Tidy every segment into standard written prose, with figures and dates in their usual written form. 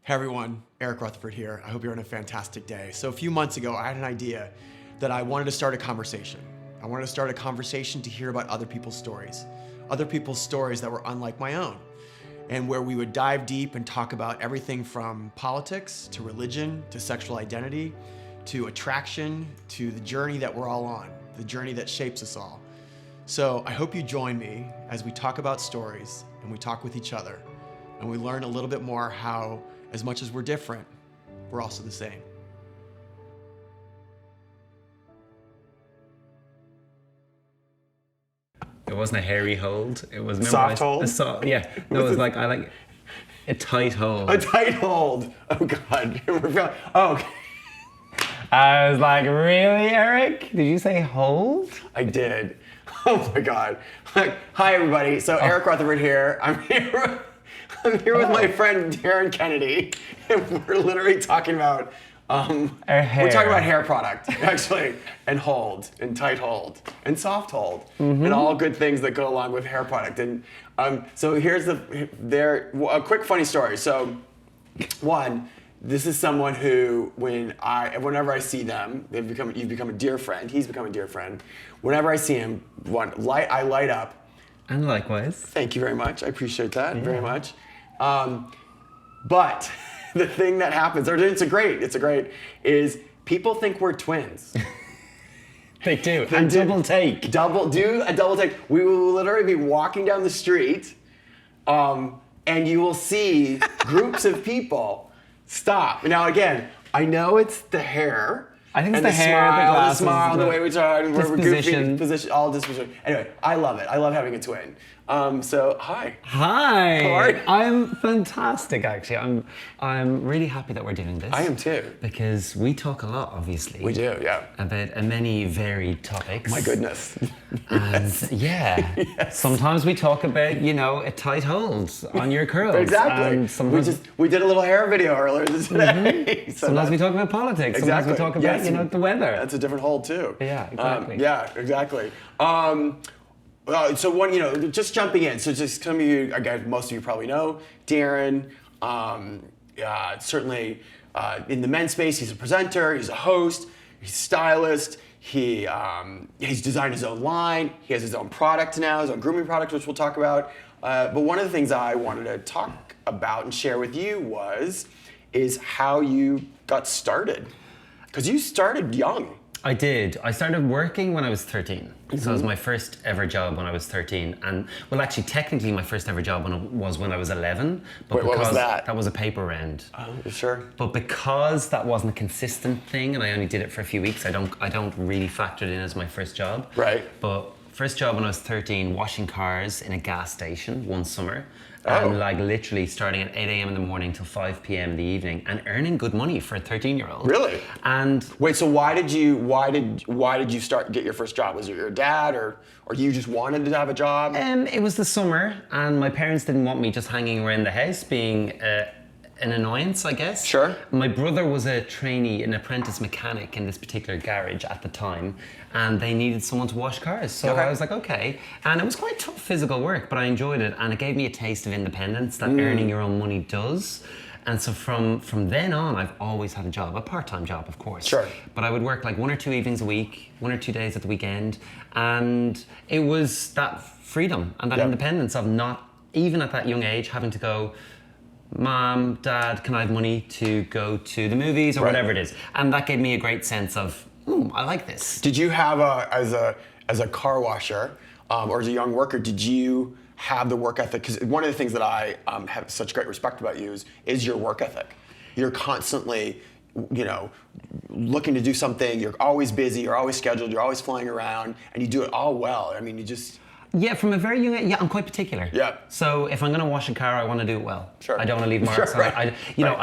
Hey everyone, Eric Rutherford here. I hope you're having a fantastic day. So a few months ago, I had an idea that I wanted to start a conversation. I wanted to start a conversation to hear about other people's stories that were unlike my own, and where we would dive deep and talk about everything from politics to religion to sexual identity to attraction to the journey that we're all on, the journey that shapes us all. So I hope you join me as we talk about stories and we talk with each other and we learn a little bit more how, as much as we're different, we're also the same. It wasn't a hairy hold. It was Soft hold? Yeah. No, it was like I like a tight hold. A tight hold. Oh God. Oh, okay. I was like, really, Eric? Did you say hold? I did. Oh my God. Hi everybody. So Eric Rutherford here. I'm here with my friend Darren Kennedy, and we're literally talking about hair. We're talking about hair product, actually, and hold, and tight hold, and soft hold, and all good things that go along with hair product. And so here's a quick funny story. So, one, this is someone who, whenever I see them, you've become a dear friend. He's become a dear friend. Whenever I see him, I light up. And likewise. Thank you very much. I appreciate that very much. But the thing that happens, it's a great, is people think we're twins. They do. They do. Double take. Do a double take. We will literally be walking down the street, and you will see groups of people stop. Now again, I know it's the hair. I think it's and the hair, smile, the glasses, the way we talk, we're disposition. goofy, position, all disposition. Anyway, I love it. I love having a twin. So hi. Hi. How are you? I'm fantastic, actually. I'm really happy that we're doing this. I am too. Because we talk a lot, obviously. We do, yeah. About many varied topics. My goodness. And yeah, Yes. Sometimes we talk about, a tight hold on your curls. Exactly. And sometimes We did a little hair video earlier today. So sometimes we talk about politics. Sometimes we talk about, the weather. That's a different hold too. Yeah, exactly. Yeah, exactly. So one, just jumping in. So just some of you, again, most of you probably know Darren. Certainly in the men's space, he's a presenter, he's a host, he's a stylist. He's designed his own line. He has his own product now, his own grooming product, which we'll talk about. But one of the things I wanted to talk about and share with you is how you got started. Because you started young. I did. I started working when I was 13. So it was my first ever job when I was 13. And, well, actually, technically, my first ever job was when I was 11. But Wait, what was that? That was a paper round. Oh, sure. But because that wasn't a consistent thing, and I only did it for a few weeks, I don't really factor it in as my first job. Right. But first job when I was 13, washing cars in a gas station one summer. Oh. And literally starting at 8 a.m. in the morning till 5 p.m. in the evening and earning good money for a 13-year-old. Really? And wait, so why did you get your first job? Was it your dad or you just wanted to have a job? It was the summer, and my parents didn't want me just hanging around the house being an annoyance, I guess. Sure. My brother was a trainee, an apprentice mechanic in this particular garage at the time, and they needed someone to wash cars. So I was like, okay. And it was quite tough physical work, but I enjoyed it, and it gave me a taste of independence that earning your own money does. And so from then on, I've always had a job, a part-time job, of course. Sure. But I would work like 1 or 2 evenings a week, 1 or 2 days at the weekend, and it was that freedom and that independence of not, even at that young age, having to go, Mom, Dad, can I have money to go to the movies or whatever it is? And that gave me a great sense of, I like this. Did you have as a car washer or as a young worker, did you have the work ethic? Because one of the things that I have such great respect about you is your work ethic. You're constantly, looking to do something. You're always busy. You're always scheduled. You're always flying around, and you do it all well. I mean, you just. Yeah, from a very young age, I'm quite particular. Yeah. So if I'm going to wash a car, I want to do it well. Sure. I don't want to leave marks on it. I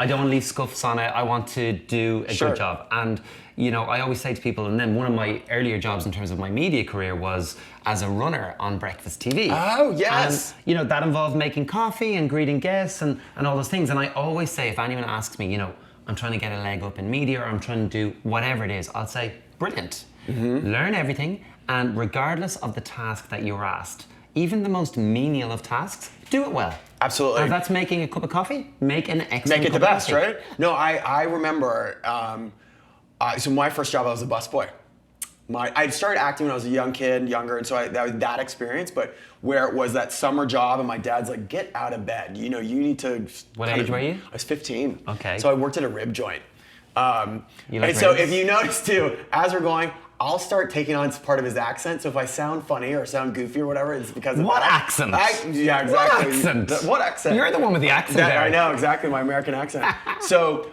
don't want to leave scuffs on it. I want to do a good job. And, I always say to people, and then one of my earlier jobs in terms of my media career was as a runner on breakfast TV. Oh, yes. And, that involved making coffee and greeting guests and all those things. And I always say, if anyone asks me, I'm trying to get a leg up in media or I'm trying to do whatever it is, I'll say, brilliant. Learn everything. And regardless of the task that you're asked, even the most menial of tasks, do it well. Absolutely. If that's making a cup of coffee, make an excellent Make it the cup of best, coffee. right? No, I remember, so my first job, I was a busboy. I started acting when I was a younger, and so that was that experience, but where it was that summer job and my dad's like, get out of bed. You need to... What age were you? I was 15. Okay. So I worked at a rib joint. You like and so ribs? if you notice too, as we're going, I'll start taking on part of his accent. So if I sound funny or sound goofy or whatever, it's because of What that. accent? Yeah, exactly. What accent? What accent? You're the one with the accent there. I know, exactly, my American accent.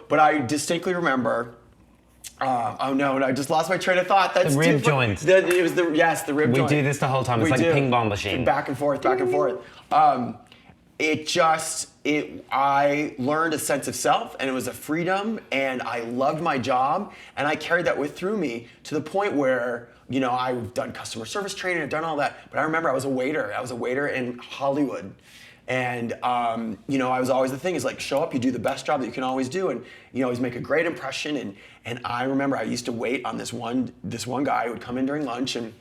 But I distinctly remember, oh no, I just lost my train of thought. That's The rib joint. It was the rib joint. We do this the whole time. It's We like a do. ping pong machine. Back and forth, back and forth. I learned a sense of self, and it was a freedom, and I loved my job, and I carried that through me to the point where, I've done customer service training, I've done all that, but I remember I was a waiter. I was a waiter in Hollywood. And, I was always, the thing is like, show up, you do the best job that you can always do, and you always make a great impression. And I remember I used to wait on this one guy who would come in during lunch, and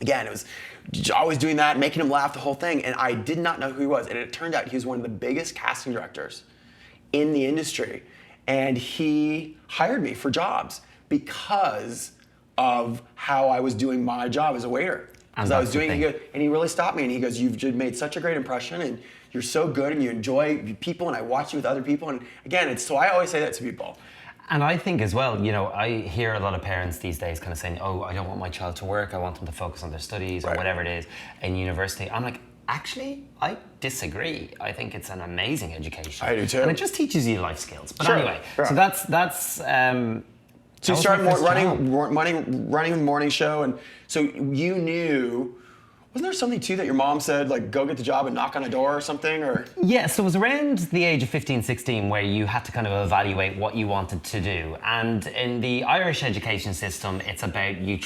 again, it was always doing that, making him laugh, the whole thing. And I did not know who he was. And it turned out he was one of the biggest casting directors in the industry. And he hired me for jobs because of how I was doing my job as a waiter. Because I was doing it, and he really stopped me. And he goes, "You've made such a great impression, and you're so good, and you enjoy people, and I watch you with other people." And again, so I always say that to people. And I think as well, I hear a lot of parents these days kind of saying, oh, I don't want my child to work, I want them to focus on their studies or whatever it is in university. I'm like, actually, I disagree. I think it's an amazing education. I do too. And it just teaches you life skills. But Sure, anyway, sure. so that's So you started running a morning show, and so you knew. Wasn't there something too that your mom said, like, go get the job and knock on a door or something, or? Yeah, so it was around the age of 15, 16 where you had to kind of evaluate what you wanted to do. And in the Irish education system, it's about we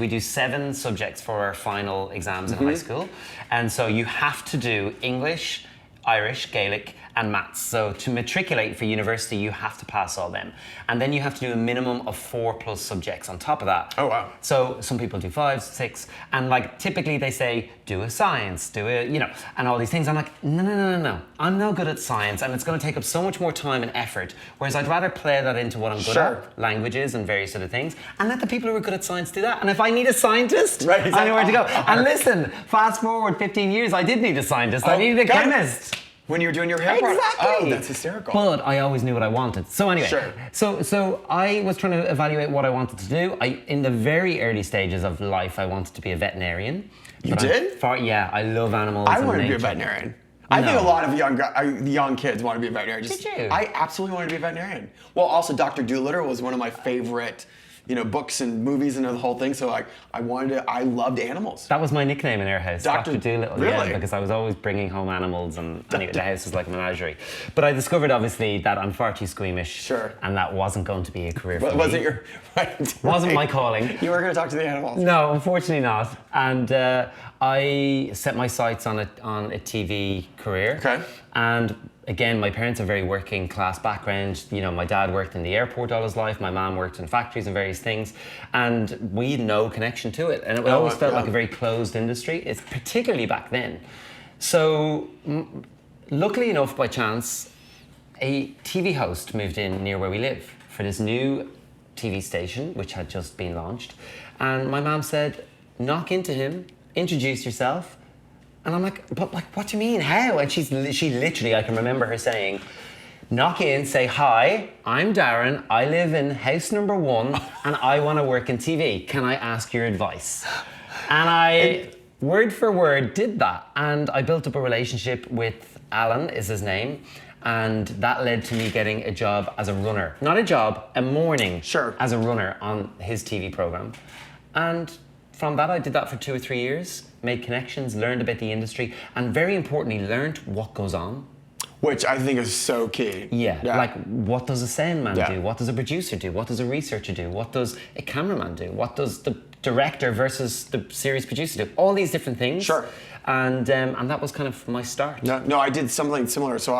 do 7 subjects for our final exams in high school. And so you have to do English, Irish, Gaelic, and maths. So to matriculate for university, you have to pass all them. And then you have to do a minimum of 4+ subjects on top of that. Oh, wow. So some people do 5, 6, and like typically they say, do a science, and all these things. I'm like, no. I'm no good at science, and it's going to take up so much more time and effort. Whereas I'd rather play that into what I'm good at, languages and various other things, and let the people who are good at science do that. And if I need a scientist, I know where to go. And listen, fast forward 15 years, I did need a scientist. I needed a chemist. When you were doing your hair Exactly. product. Oh, that's hysterical. But I always knew what I wanted. So anyway, Sure. so I was trying to evaluate what I wanted to do. In the very early stages of life, I wanted to be a veterinarian. You did? Yeah, I love animals. I and wanted to be a nature. veterinarian. I think a lot of young kids want to be a veterinarian. Did you? I absolutely wanted to be a veterinarian. Well, also Dr. Dolittle was one of my favorite, books and movies and the whole thing. So I loved animals. That was my nickname in our house, Dr. Dolittle. Really? Yeah, because I was always bringing home animals, and anyway, the house was like a menagerie. But I discovered obviously that I'm far too squeamish, Sure. and that wasn't going to be a career for me. Wasn't your Wasn't my calling. You were going to talk to the animals. No, unfortunately not. And I set my sights on a TV career. Okay. And again, my parents have a very working class background. My dad worked in the airport all his life. My mom worked in factories and various things. And we had no connection to it. And it always felt like a very closed industry. It's particularly back then. So luckily enough, by chance, a TV host moved in near where we live for this new TV station, which had just been launched. And my mom said, knock into him, introduce yourself. And I'm like, but what do you mean? How? And she literally, I can remember her saying, knock in, say, hi, I'm Darren, I live in house number 1, and I want to work in TV. Can I ask your advice? And I, word for word, did that. And I built up a relationship with Alan, is his name. And that led to me getting a job as a runner. Not a job, a morning as a runner on his TV program. And from that, I did that for 2 or 3 years, made connections, learned about the industry, and very importantly, learned what goes on. Which I think is so key. Yeah. Like what does a sound man do? What does a producer do? What does a researcher do? What does a cameraman do? What does the director versus the series producer do? All these different things. Sure. And that was kind of my start. No, I did something similar. So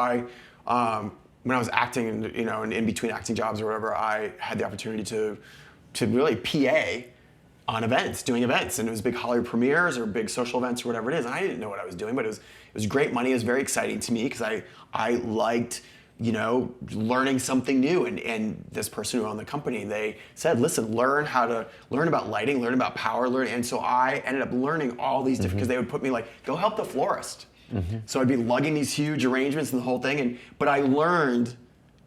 when I was acting, and in between acting jobs or whatever, I had the opportunity to really PA on events, doing events, and it was big Hollywood premieres or big social events or whatever it is. And I didn't know what I was doing, but it was great money. It was very exciting to me because I liked, you know, learning something new. And this person who owned the company, they said, listen, learn about lighting, learn about power, and so I ended up learning all these different, because they would put me like, go help the florist. So I'd be lugging these huge arrangements and the whole thing, but I learned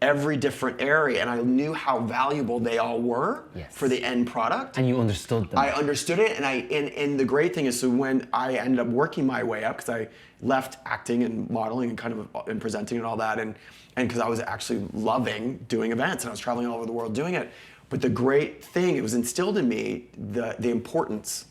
every different area, and I knew how valuable they all were for the end product. And you understood them. I understood it, and the great thing is, so when I ended up working my way up, because I left acting and modeling and kind of and presenting and all that, and because I was actually loving doing events and I was traveling all over the world doing it. But the great thing, it was instilled in me the importance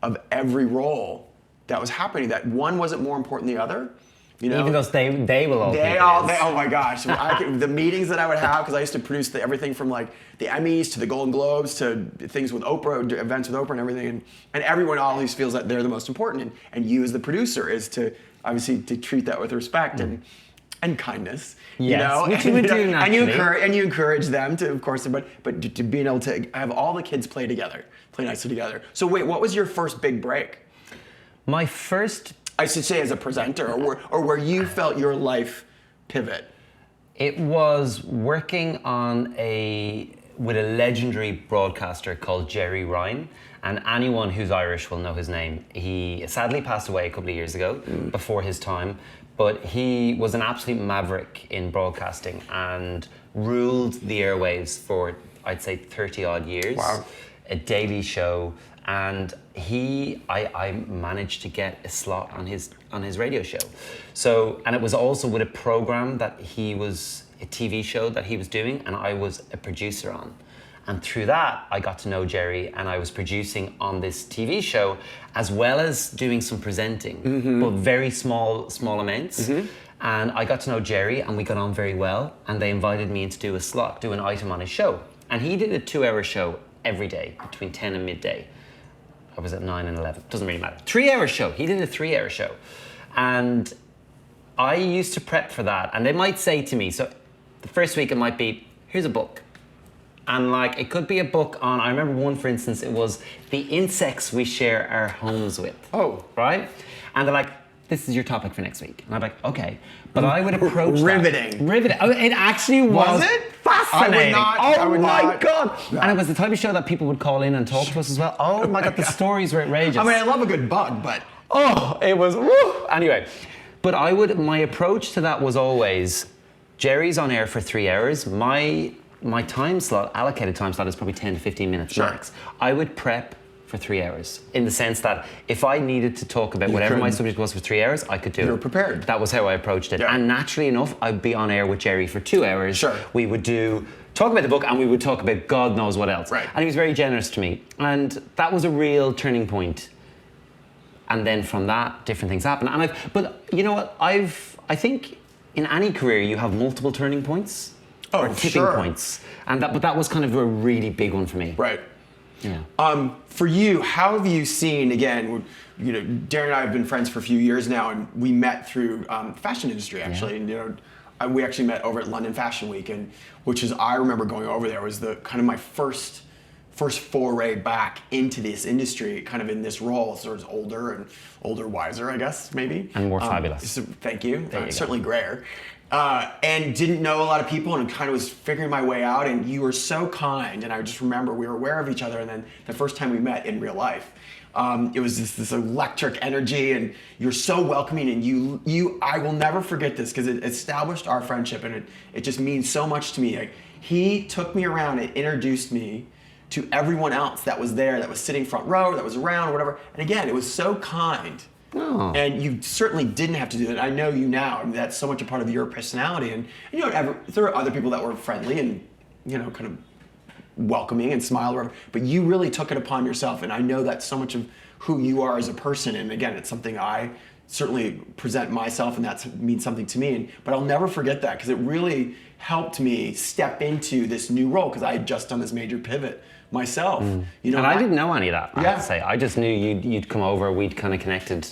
of every role that was happening. That one wasn't more important than the other. You know, even though they will all oh my gosh, the meetings that I would have, because I used to produce everything from like the Emmys to the Golden Globes to things with Oprah, events with Oprah and everything, and everyone always feels that they're the most important, and you as the producer is to obviously to treat that with respect and kindness, you know, which you would do naturally. and you encourage them to, of course, but to being able to have all the kids play nicely together. So wait, what was your first big break? My first, I should say, as a presenter, or where you felt your life pivot? it was working with a legendary broadcaster called Jerry Ryan, and anyone who's Irish will know his name. He sadly passed away a couple of years ago, before his time, but he was an absolute maverick in broadcasting and ruled the airwaves for, I'd say, 30 odd years. Wow. A daily show. And I managed to get a slot on his radio show. So, and it was also with a program that a TV show that he was doing, and I was a producer on. And through that, I got to know Jerry, and I was producing on this TV show, as well as doing some presenting, but very small amounts. And I got to know Jerry, and we got on very well, and they invited me in to do an item on his show. And he did a 2-hour show every day, between 10 and midday. I was at 9 and 11, doesn't really matter. 3-hour show, he did a 3-hour show. And I used to prep for that, and they might say to me, so the first week it might be, here's a book. And like, it could be a book on, I remember one, for instance, it was the insects we share our homes with. Oh. Right? And they're like, this is your topic for next week. And I'm like, okay. But I would approach Riveting. Riveting. Oh, it actually was. Was it? Fascinating. I would not. God. No. And it was the type of show that people would call in and talk to us as well. Oh my God, the stories were outrageous. I mean, I love a good bug, but... Oh, it was, woo. Anyway. But my approach to that was always, Jerry's on air for 3 hours. My time slot, allocated time slot, is probably 10 to 15 minutes max. I would prep for 3 hours, in the sense that if I needed to talk about whatever my subject was for 3 hours, I could do it. You were prepared. That was how I approached it. Yeah. And naturally enough, I'd be on air with Jerry for 2 hours. Sure. We would talk about the book, and we would talk about God knows what else. Right. And he was very generous to me. And that was a real turning point. And then from that, different things happened. And but you know what? I think in any career, you have multiple turning points. Or tipping points. But that was kind of a really big one for me. Right. Yeah. For you, how have you seen, again, you know, Darren and I have been friends for a few years now, and we met through the fashion industry, actually. Yeah. And, you know, we actually met over at London Fashion Week, and which is, I remember going over there, was the kind of my first foray back into this industry, kind of in this role, sort of older, wiser, I guess, maybe. And more fabulous. So, thank you. Certainly go. grayer. And didn't know a lot of people, and kind of was figuring my way out, and you were so kind, and I just remember we were aware of each other, and then the first time we met in real life, it was this electric energy, and you're so welcoming, and I will never forget this, because it established our friendship, and it just means so much to me. Like, he took me around and introduced me to everyone else that was there, that was sitting front row, that was around, whatever, and again, it was so kind. Oh. And you certainly didn't have to do that. I know you now. I mean, that's so much a part of your personality. And you know, there are other people that were friendly and, you know, kind of welcoming and smile, or whatever, but you really took it upon yourself. And I know that's so much of who you are as a person. And again, it's something I certainly present myself, and that means something to me. But I'll never forget that, because it really helped me step into this new role, because I had just done this major pivot myself. You know, and I didn't know any of that, I Yeah. have to say. I just knew you'd come over, we'd kind of connected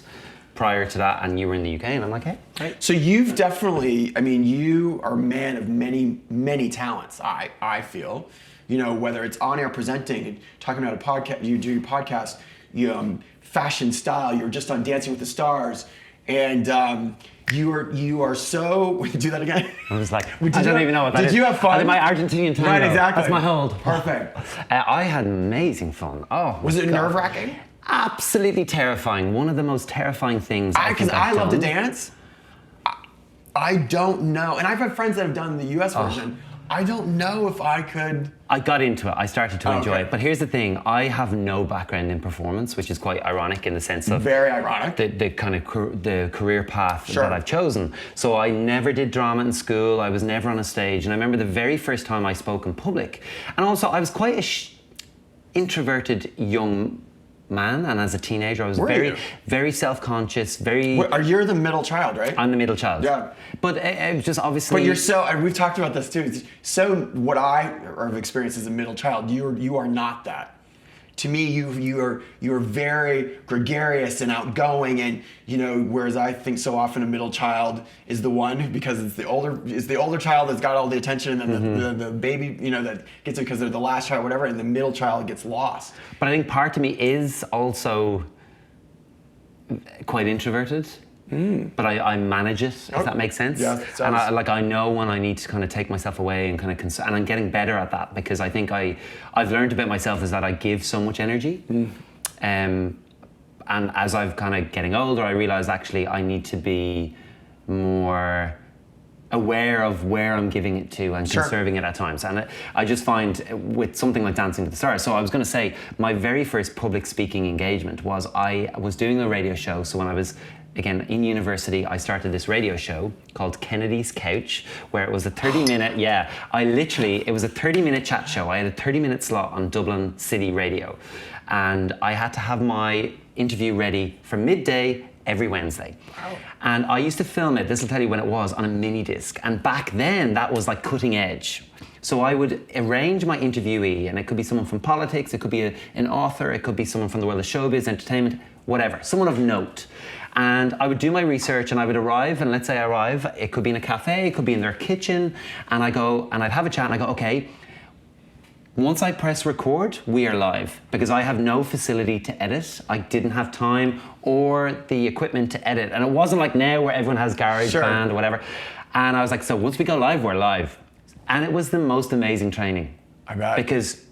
prior to that, and you were in the UK, and I'm like, hey. Right. So you've definitely, I mean, you are a man of many, many talents, I feel. You know, whether it's on air presenting and talking about a podcast, you do your podcast, fashion style, you're just on Dancing with the Stars, and you are so. Do that again. I was like, I don't even know what that is. Did you have fun? I did my Argentinian tango. Right, exactly. That's my hold. Perfect. I had amazing fun. Oh, was it nerve-wracking? Absolutely terrifying. One of the most terrifying things. Because I love to dance. I don't know, and I've had friends that have done the U.S. version. I don't know if I could. I got into it. I started to enjoy it. But here's the thing. I have no background in performance, which is quite ironic in the sense of... Very ironic. The kind of the career path that I've chosen. So I never did drama in school. I was never on a stage. And I remember the very first time I spoke in public. And also, I was quite a introverted young man, and as a teenager I was very self-conscious, You're the middle child, right? I'm the middle child. Yeah. But it was just obviously... But you're so, and we've talked about this too, so what I have experienced as a middle child, you are not that. To me, you are very gregarious and outgoing, and whereas I think so often a middle child is the one because it's the older child that's got all the attention, and then the baby that gets it because they're the last child, whatever, and the middle child gets lost. But I think part of me is also quite introverted. But I manage it, if that makes sense. Yeah, and I know when I need to kind of take myself away and kind of and I'm getting better at that, because I think I've learned about myself is that I give so much energy. And as I've kind of getting older, I realize actually I need to be more aware of where I'm giving it to and conserving it at times. And I just find with something like Dancing with the Stars, so I was going to say my very first public speaking engagement was I was doing a radio show. So when I was again in university, I started this radio show called Kennedy's Couch, where it was a 30-minute, it was a 30-minute chat show. I had a 30-minute slot on Dublin City Radio, and I had to have my interview ready for midday every Wednesday. Wow. And I used to film it, this will tell you when it was, on a mini disc. And back then, that was like cutting edge. So I would arrange my interviewee, and it could be someone from politics, it could be an author, it could be someone from the world of showbiz, entertainment, whatever, someone of note. And I would do my research, and I would arrive, and let's say I arrive, it could be in a cafe, it could be in their kitchen, and I go, and I'd have a chat, and I go, okay, once I press record, we are live, because I have no facility to edit. I didn't have time or the equipment to edit. And it wasn't like now where everyone has GarageBand or whatever. And I was like, so once we go live, we're live. And it was the most amazing training. I bet. Because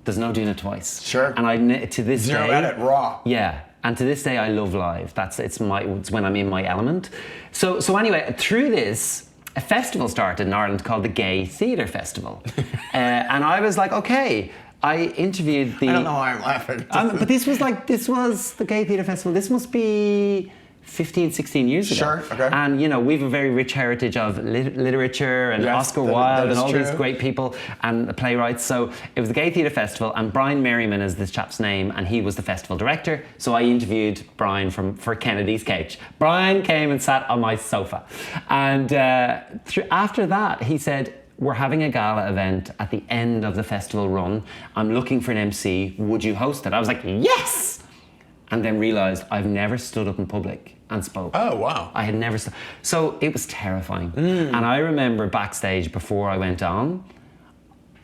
there's no doing it twice. Sure. And to this day... Zero edit, raw. Yeah. And to this day, I love live. It's when I'm in my element. So anyway, through this, a festival started in Ireland called the Gay Theatre Festival. And I was like, okay, I interviewed the... I don't know why I'm laughing. But this was the Gay Theatre Festival. This must be 15, 16 years ago. Sure, okay. And, we have a very rich heritage of literature and Oscar Wilde and all these great people and the playwrights. So it was the Gay Theatre Festival, and Brian Merriman is this chap's name, and he was the festival director. So I interviewed Brian for Kennedy's Couch. Brian came and sat on my sofa. And after that, he said, we're having a gala event at the end of the festival run. I'm looking for an MC. Would you host it? I was like, yes! And then realized I've never stood up in public and spoke. Oh, wow. I had never... So it was terrifying. And I remember backstage before I went on,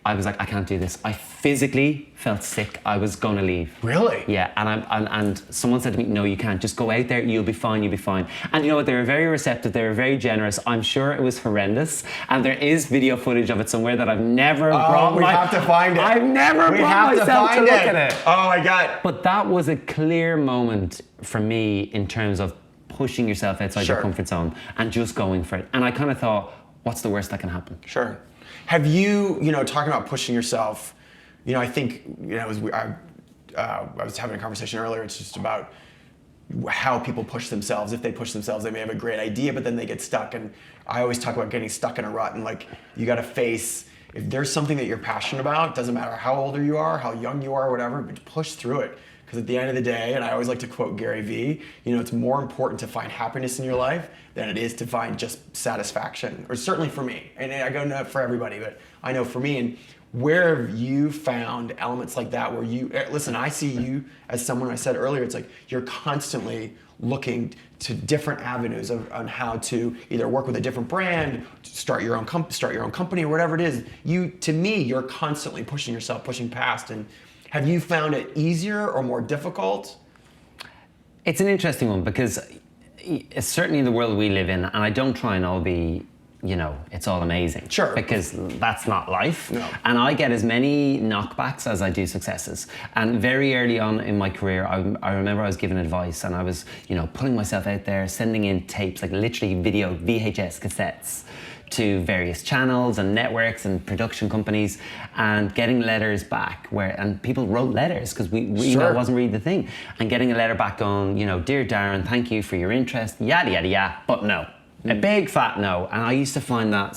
I was like, I can't do this. I physically felt sick. I was going to leave. Really? Yeah, and someone said to me, no, you can't. Just go out there. You'll be fine. You'll be fine. And you know what? They were very receptive. They were very generous. I'm sure it was horrendous. And there is video footage of it somewhere that I've never brought. We have to find it. I've never brought myself to look at it. Oh my God. But that was a clear moment for me in terms of pushing yourself outside your comfort zone and just going for it. And I kind of thought, what's the worst that can happen? Sure. Have you, talking about pushing yourself, I think, I was having a conversation earlier, it's just about how people push themselves. If they push themselves, they may have a great idea, but then they get stuck. And I always talk about getting stuck in a rut, and like, you got to face, if there's something that you're passionate about, doesn't matter how old you are, how young you are, whatever, but push through it. Because at the end of the day, and I always like to quote Gary Vee, it's more important to find happiness in your life than it is to find just satisfaction, or certainly for me. And I go not for everybody, but I know for me. And where have you found elements like that where you, listen, I see you as someone, I said earlier, it's like you're constantly looking to different avenues on how to either work with a different brand, start your own company, or whatever it is. To me, you're constantly pushing yourself, pushing past. And have you found it easier or more difficult? It's an interesting one because it's certainly the world we live in, and I don't try and all be, it's all amazing. Sure. Because that's not life. No. And I get as many knockbacks as I do successes. And very early on in my career, I remember I was given advice, and I was, putting myself out there, sending in tapes, like literally video VHS cassettes to various channels and networks and production companies, and getting letters back and people wrote letters because email wasn't really the thing, and getting a letter back going, dear Darren, thank you for your interest, yada yada yada, but no. A big fat no. And I used to find that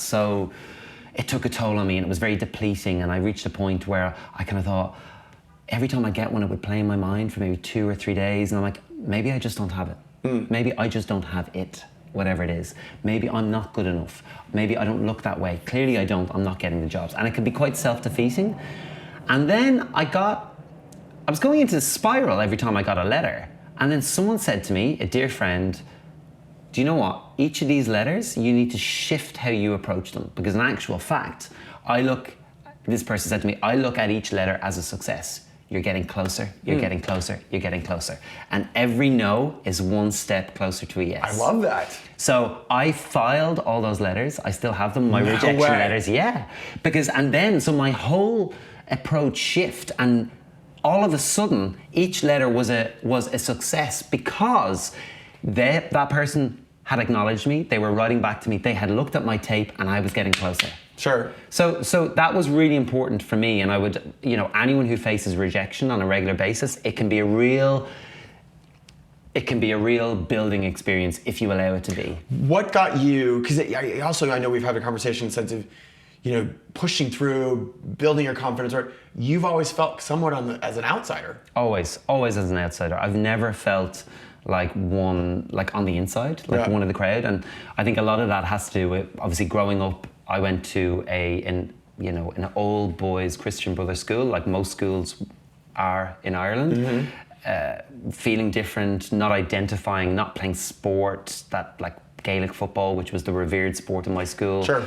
it took a toll on me, and it was very depleting, and I reached a point where I kind of thought, every time I get one, it would play in my mind for maybe 2 or 3 days, and I'm like, maybe I just don't have it. Maybe I just don't have it, whatever it is. Maybe I'm not good enough. Maybe I don't look that way. Clearly I'm not getting the jobs. And it can be quite self-defeating. And then I was going into a spiral every time I got a letter. And then someone said to me, a dear friend, do you know what? Each of these letters, you need to shift how you approach them. Because in actual fact, this person said to me, I look at each letter as a success. You're getting closer, you're getting closer, you're getting closer. And every no is one step closer to a yes. I love that. So I filed all those letters. I still have them, my rejection letters, yeah. So my whole approach shift, and all of a sudden, each letter was a success because that person had acknowledged me, they were writing back to me, they had looked at my tape, and I was getting closer. Sure. So that was really important for me, and I would, anyone who faces rejection on a regular basis, it can be a real building experience if you allow it to be. What got you, because I know we've had a conversation in the sense of, pushing through, building your confidence, or you've always felt somewhat as an outsider. Always as an outsider. I've never felt like on the inside, one of the crowd. And I think a lot of that has to do with, obviously, growing up, I went to an old boys Christian Brothers school, like most schools are in Ireland. Feeling different, not identifying, not playing sport, that like Gaelic football, which was the revered sport in my school. Sure.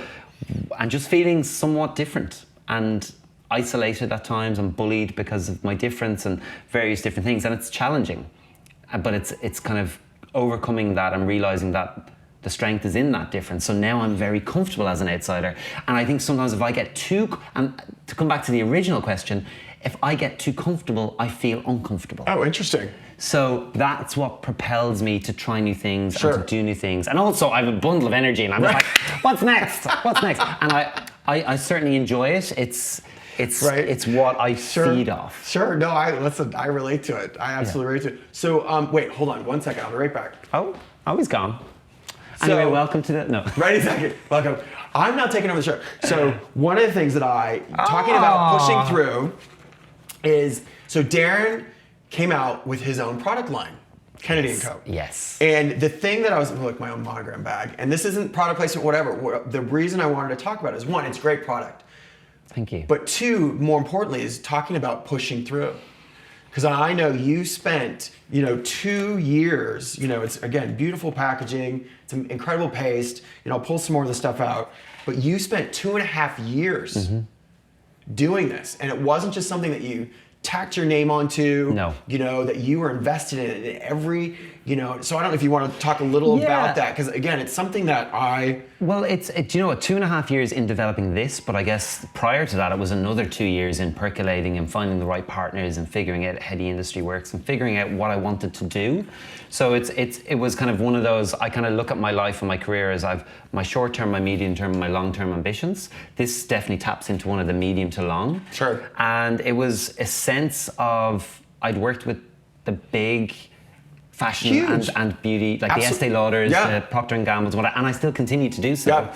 And just feeling somewhat different and isolated at times and bullied because of my difference and various different things. And it's challenging, but it's kind of overcoming that and realizing that the strength is in that difference. So now I'm very comfortable as an outsider. And I think sometimes if I get and to come back to the original question, if I get too comfortable, I feel uncomfortable. Oh, interesting. So that's what propels me to try new things and to do new things. And also I have a bundle of energy, and I'm just like, what's next? What's next? And I certainly enjoy it. It's what I feed off. Sure. No, I relate to it. I absolutely relate to it. So wait, hold on 1 second. I'll be right back. Oh, he's gone. Anyway, welcome to Right, exactly. Welcome. I'm now taking over the show. So one of the things that talking about pushing through is, so Darren came out with his own product line, Kennedy & Co. Yes. And the thing that look, my own monogram bag, and this isn't product placement, whatever. The reason I wanted to talk about it is, one, it's a great product. Thank you. But two, more importantly, is talking about pushing through. Because I know you spent, 2 years, it's, again, beautiful packaging, it's an incredible paste, I'll pull some more of the stuff out, but you spent 2.5 years doing this. And it wasn't just something that you tacked your name onto, that you were invested in every, so I don't know if you want to talk a little about that, because again, it's something that Well, it's 2.5 years in developing this, but I guess prior to that, it was another 2 years in percolating and finding the right partners and figuring out how the industry works and figuring out what I wanted to do. So it was kind of one of those, I kind of look at my life and my career as I've my short-term, my medium-term, my long-term ambitions. This definitely taps into one of the medium to long. Sure. And it was a sense of, I'd worked with the big fashion and beauty, like the Estee Lauders, the Procter & Gamble's, and I still continue to do so.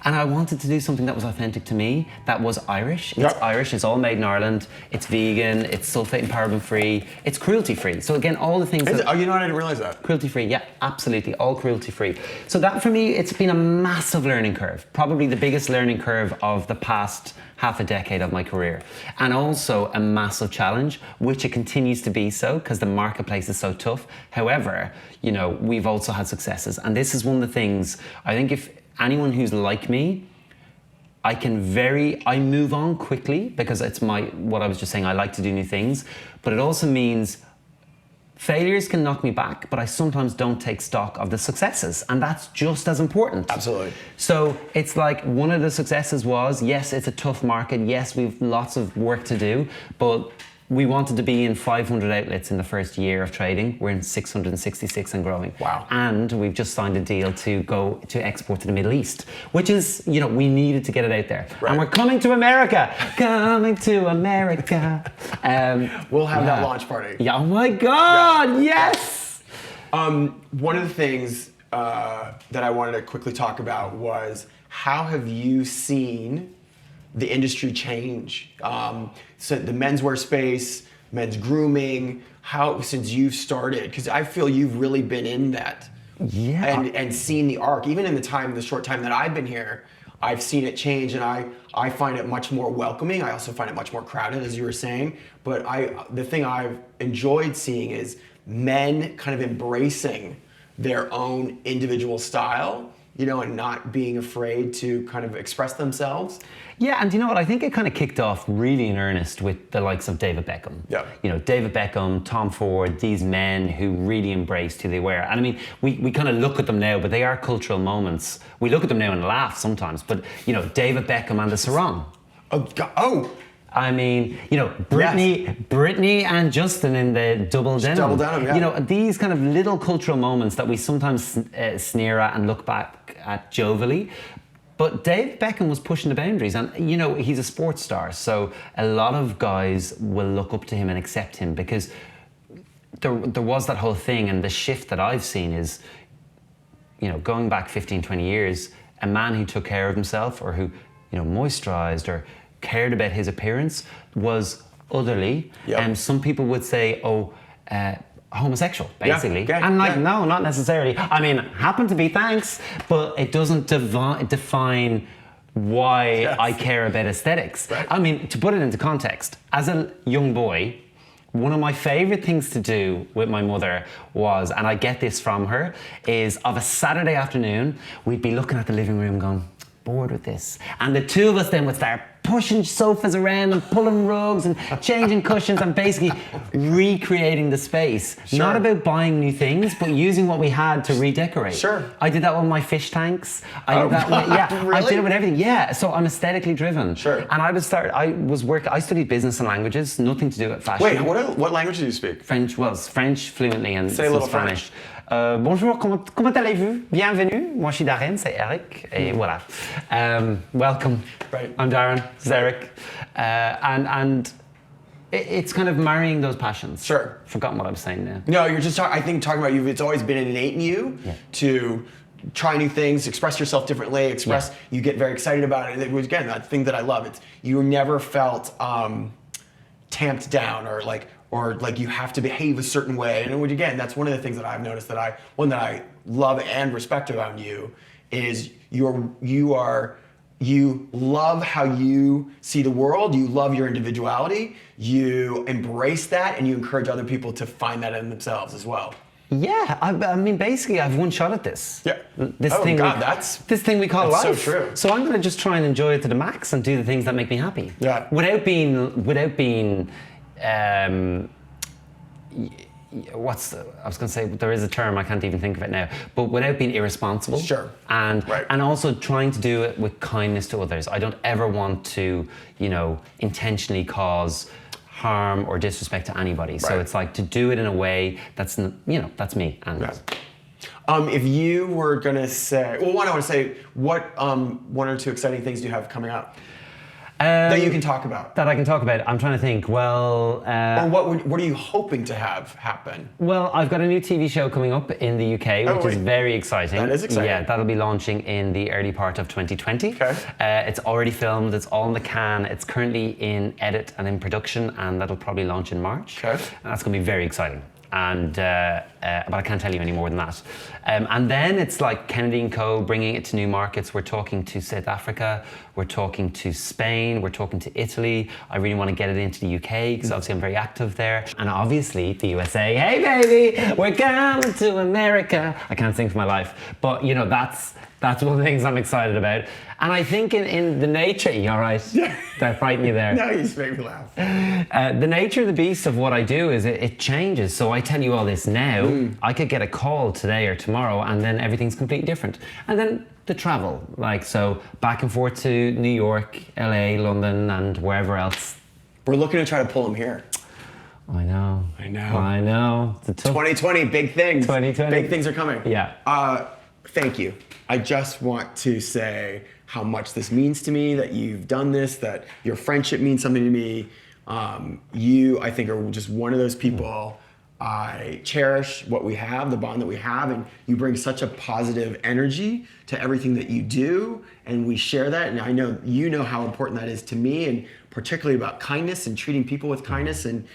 And I wanted to do something that was authentic to me, that was Irish. It's Irish, it's all made in Ireland, it's vegan, it's sulfate and paraben free, it's cruelty free. So again, all the things Oh, you know what? I didn't realize that. Cruelty free, yeah, absolutely, all cruelty free. So that for me, it's been a massive learning curve, probably the biggest learning curve of the past half a decade of my career. And also a massive challenge, which it continues to be so, because the marketplace is so tough. However, you know, we've also had successes. And this is one of the things, I think if anyone who's like me, I move on quickly because it's what I was just saying, I like to do new things, but it also means failures can knock me back, but I sometimes don't take stock of the successes, and that's just as important. Absolutely. So it's like one of the successes was, yes, it's a tough market, yes, we've lots of work to do, but we wanted to be in 500 outlets in the first year of trading. We're in 666 and growing. Wow. And we've just signed a deal to go to export to the Middle East, which is, you know, we needed to get it out there. Right. And we're coming to America. Coming to America. We'll have that launch party. Yeah, oh my God, yes! One of the things that I wanted to quickly talk about was how have you seen the industry change? So the menswear space, men's grooming, how since you've started, because I feel you've really been in that. Yeah. And seen the arc. Even in the short time that I've been here, I've seen it change, and I find it much more welcoming. I also find it much more crowded, as you were saying. But the thing I've enjoyed seeing is men kind of embracing their own individual style, you know, and not being afraid to kind of express themselves. Yeah, and you know what? I think it kind of kicked off really in earnest with the likes of David Beckham. Yeah. You know, David Beckham, Tom Ford, these men who really embraced who they were. And I mean, we kind of look at them now, but they are cultural moments. We look at them now and laugh sometimes, but you know, David Beckham and the sarong. Oh, God. Oh. I mean, you know, Britney and Justin in the double denim. Double denim, yeah. You know, these kind of little cultural moments that we sometimes sneer at and look back at jovially. But Dave Beckham was pushing the boundaries, and you know, he's a sports star, so a lot of guys will look up to him and accept him because there was that whole thing, and the shift that I've seen is, you know, going back 15, 20 years, a man who took care of himself or who, you know, moisturized or cared about his appearance was otherly. Yep. And some people would say, homosexual, basically. Yeah, okay, and like, yeah. no, not necessarily. I mean, happen to be, thanks, but it doesn't define why I care about aesthetics. Right. I mean, to put it into context, as a young boy, one of my favorite things to do with my mother was, and I get this from her, is of a Saturday afternoon, we'd be looking at the living room going, bored with this. And the two of us then would start pushing sofas around and pulling rugs and changing cushions and basically recreating the space. Sure. Not about buying new things, but using what we had to redecorate. Sure. I did that with my fish tanks. I did that with, Really? I did it with everything. Yeah, so I'm aesthetically driven. Sure. And I studied business and languages, nothing to do with fashion. Wait, what language do you speak? French fluently and Say a some little Spanish. Bonjour, comment allez-vous? Bienvenue. Moi, je suis Darren, c'est Eric. Et voilà. Welcome. Right. I'm Darren, this is Eric. And it's kind of marrying those passions. Sure. Forgotten what I was saying now. No, you're just talking about you. It's always been innate in you to try new things, express yourself differently, you get very excited about it. And it was, again, that thing that I love. It's you never felt tamped down or like you have to behave a certain way. And which, again, that's one of the things that I've noticed that I love and respect about you is you love how you see the world, you love your individuality, you embrace that, and you encourage other people to find that in themselves as well. Yeah, I mean, basically, I've one shot at this. Yeah. This thing we call that's life. so true. So I'm going to just try and enjoy it to the max and do the things that make me happy. Yeah. Without being I was going to say, there is a term, I can't even think of it now, but without being irresponsible. Sure. And also trying to do it with kindness to others. I don't ever want to, you know, intentionally cause harm or disrespect to anybody. Right. So it's like to do it in a way that's, you know, that's me. And if you were going to say, well, one, I want to say, what one or two exciting things do you have coming up? that you can talk about? That I can talk about. I'm trying to think. Well, Or what are you hoping to have happen? well, I've got a new TV show coming up in the UK, which is wait. very exciting. That is exciting. Yeah, that'll be launching in the early part of 2020. Okay. It's already filmed. It's all in the can. It's currently in edit and in production, and that'll probably launch in March. Okay. And that's going to be very exciting. And but I can't tell you any more than that. And then it's like Kennedy & Co. bringing it to new markets. We're talking to South Africa. We're talking to Spain. We're talking to Italy. I really want to get it into the UK because obviously I'm very active there. And obviously the USA. Hey baby, we're coming to America. I can't sing for my life, but you know that's one of the things I'm excited about. And I think in the nature, you all right? Did I frighten you there? No, you just make me laugh. The nature of the beast of what I do is it changes. So I tell you all this now, I could get a call today or tomorrow and then everything's completely different. And then the travel, like so back and forth to New York, LA, London and wherever else. We're looking to try to pull him here. I know. It's a tough 2020, big things. 2020. Big things are coming. Yeah. Thank you. I just want to say how much this means to me, that you've done this, that your friendship means something to me. You, I think, are just one of those people. I cherish what we have, the bond that we have, and you bring such a positive energy to everything that you do, and we share that, and I know you know how important that is to me, and particularly about kindness and treating people with kindness, and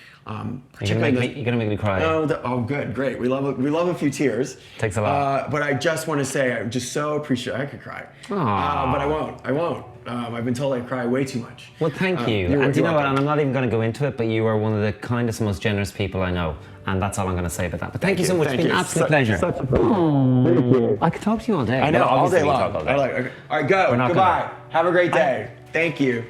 You're gonna make me cry. Oh, good, great. We love a few tears. Takes a lot. But I just want to say, I'm just so appreciative. I could cry. But I won't. I've been told I cry way too much. Well, thank you. And do you know what? And I'm not even going to go into it, but you are one of the kindest, most generous people I know. And that's all I'm going to say about that. But thank you so much. It's been an absolute pleasure. Such a pleasure. Thank you. I could talk to you all day. I know, Well, all day obviously we long. talk all day. All right, go. We're not Goodbye. gonna- Have a great day. Thank you.